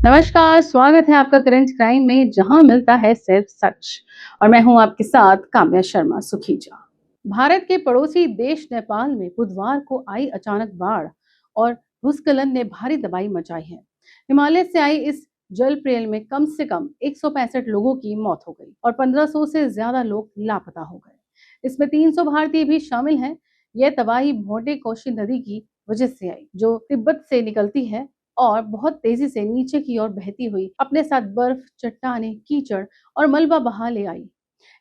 नमस्कार, स्वागत है आपका करंट क्राइम में जहां मिलता है सिर्फ सच। और मैं हूं आपके साथ काम्या शर्मा सुखीजा। भारत के पड़ोसी देश नेपाल में बुधवार को आई अचानक बाढ़ और भूस्खलन ने भारी तबाही मचाई है। हिमालय से आई इस जल प्रलय में कम से कम 165 लोगों की मौत हो गई और 1500 से ज्यादा लोग लापता हो गए। इसमें 300 भारतीय भी शामिल हैं। यह तबाही भोटे कोशी नदी की वजह से आई, जो तिब्बत से निकलती है और बहुत तेजी से नीचे की ओर बहती हुई अपने साथ बर्फ, चट्टानें, कीचड़ और मलबा बहा ले आई।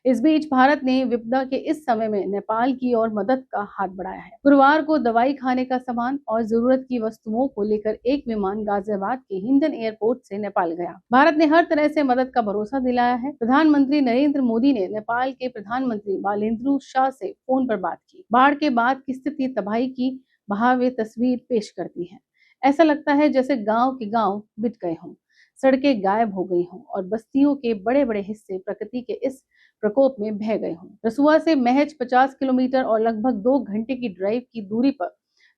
इस बीच भारत ने विपदा के इस समय में नेपाल की ओर मदद का हाथ बढ़ाया है। गुरुवार को दवाई, खाने का सामान और जरूरत की वस्तुओं को लेकर एक विमान गाजियाबाद के हिंडन एयरपोर्ट से नेपाल गया। भारत ने हर तरह से मदद का भरोसा दिलाया है। प्रधानमंत्री नरेंद्र मोदी ने नेपाल के प्रधानमंत्री बालेंद्र शाह से फोन पर बात की। बाढ़ के बाद की स्थिति तबाही की बहावे तस्वीर पेश करती है। ऐसा लगता है जैसे गांव के गांव मिट गए हों, सड़कें गायब हो गई हों और बस्तियों के बड़े बड़े हिस्से प्रकृति के इस प्रकोप में बह गए हों। रसुआ से महज 50 किलोमीटर और लगभग 2 घंटे की ड्राइव की दूरी पर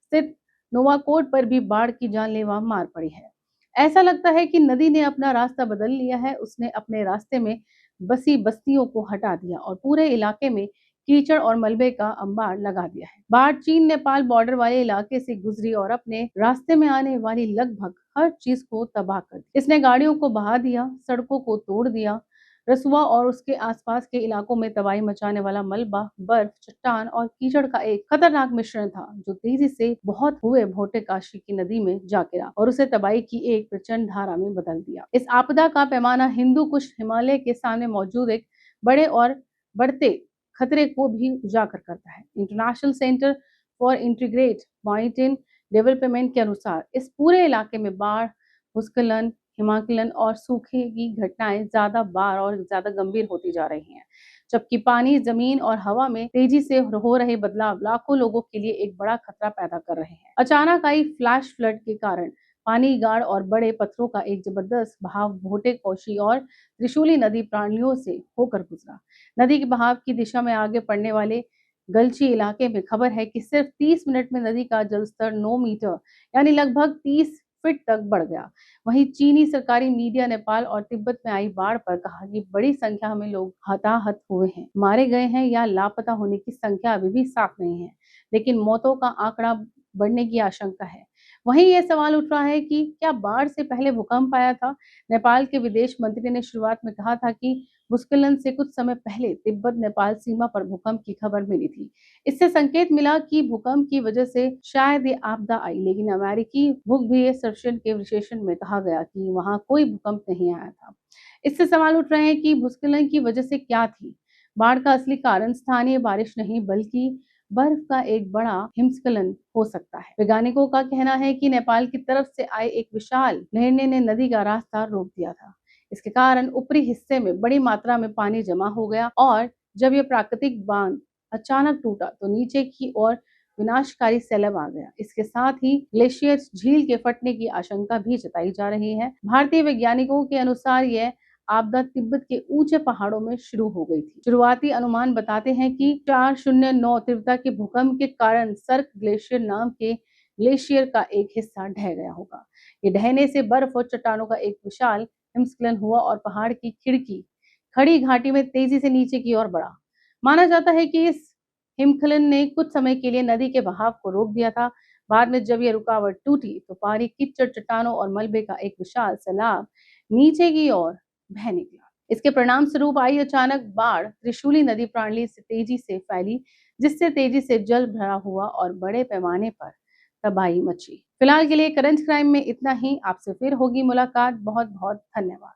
स्थित नोवाकोट पर भी बाढ़ की जानलेवा मार पड़ी है। ऐसा लगता है कि नदी ने अपना रास्ता बदल लिया है। उसने अपने रास्ते में बसी बस्तियों को हटा दिया और पूरे इलाके में कीचड़ और मलबे का अंबार लगा दिया है। बाढ़ चीन नेपाल बॉर्डर वाले इलाके से गुजरी और अपने रास्ते में आने वाली लगभग हर चीज को तबाह कर दिया। इसने गाड़ियों को बहा दिया, सड़कों को तोड़ दिया। रसुआ और उसके आसपास के इलाकों में तबाही मचाने वाला मलबा, बर्फ, चट्टान और कीचड़ का एक खतरनाक मिश्रण था, जो तेजी से बहुत हुए भोटे काशी की नदी में जा गिरा और उसे तबाही की एक प्रचंड धारा में बदल दिया। इस आपदा का पैमाना हिंदू कुश हिमालय के सामने मौजूद एक बड़े और बढ़ते खतरे को भी उजागर करता है। International centre for integrate monitoring development के अनुसार इस पूरे इलाके में बाढ़, भूस्खलन, हिमस्खलन और सूखे की घटनाएं ज्यादा बार और ज्यादा गंभीर होती जा रही हैं, जबकि पानी, जमीन और हवा में तेजी से हो रहे बदलाव लाखों लोगों के लिए एक बड़ा खतरा पैदा कर रहे हैं। अचानक आई फ्लैश फ्लड के कारण पानी, गाड़ और बड़े पत्थरों का एक जबरदस्त बहाव भोटे, कोशी और त्रिशूली नदी प्राणियों से होकर गुजरा। नदी के बहाव की दिशा में आगे पड़ने वाले गलची इलाके में खबर है कि सिर्फ 30 मिनट में नदी का जलस्तर 9 मीटर यानी लगभग 30 फीट तक बढ़ गया। वहीं चीनी सरकारी मीडिया नेपाल और तिब्बत में आई बाढ़ पर कहा कि बड़ी संख्या में लोग हताहत हुए हैं, मारे गए हैं या लापता होने की संख्या अभी भी साफ नहीं है, लेकिन मौतों का आंकड़ा बढ़ने की आशंका है। वहीं यह सवाल उठ रहा है कि क्या बाढ़ से पहले भूकंप आया था? नेपाल के विदेश मंत्री ने शुरुआत में कहा था कि भूस्खलन से कुछ समय पहले तिब्बत नेपाल सीमा पर भूकंप की खबर मिली थी। इससे संकेत मिला कि भूकंप की वजह से शायद ये आपदा आई, लेकिन अमेरिकी भूगर्भीय सर्वेक्षण के विश्लेषण में कहा गया कि वहां कोई भूकंप नहीं आया था। इससे सवाल उठ रहे हैं कि भूस्खलन की वजह से क्या थी? बाढ़ का असली कारण स्थानीय बारिश नहीं, बल्कि बर्फ का एक बड़ा हिमस्खलन हो सकता है। वैज्ञानिकों का कहना है कि नेपाल की तरफ से आए एक विशाल लहर ने नदी का रास्ता रोक दिया था। इसके कारण ऊपरी हिस्से में बड़ी मात्रा में पानी जमा हो गया और जब यह प्राकृतिक बांध अचानक टूटा तो नीचे की ओर विनाशकारी सैलाब आ गया। इसके साथ ही ग्लेशियर झील के फटने की आशंका भी जताई जा रही है। भारतीय वैज्ञानिकों के अनुसार यह आपदा तिब्बत के ऊंचे पहाड़ों में शुरू हो गई थी। शुरुआती अनुमान बताते हैं कि 409 तीव्रता के भूकंप के कारण सर्क ग्लेशियर नाम के ग्लेशियर का एक हिस्सा ढह गया होगा। ये ढहने से बर्फ और चट्टानों का एक विशाल हिमस्खलन हुआ और पहाड़ की खिड़की खड़ी घाटी में तेजी से नीचे की ओर बढ़ा। माना जाता है कि इस हिमस्खलन ने कुछ समय के लिए नदी के बहाव को रोक दिया था। बाद में जब यह रुकावट टूटी तो पहाड़ी कीचड़, चट्टानों और मलबे का एक विशाल सैलाब नीचे की ओर बह निकला। इसके परिणाम स्वरूप आई अचानक बाढ़ त्रिशूली नदी प्रणाली से तेजी से फैली, जिससे तेजी से जल भरा हुआ और बड़े पैमाने पर तबाही मची। फिलहाल के लिए करंट क्राइम में इतना ही। आपसे फिर होगी मुलाकात। बहुत बहुत धन्यवाद।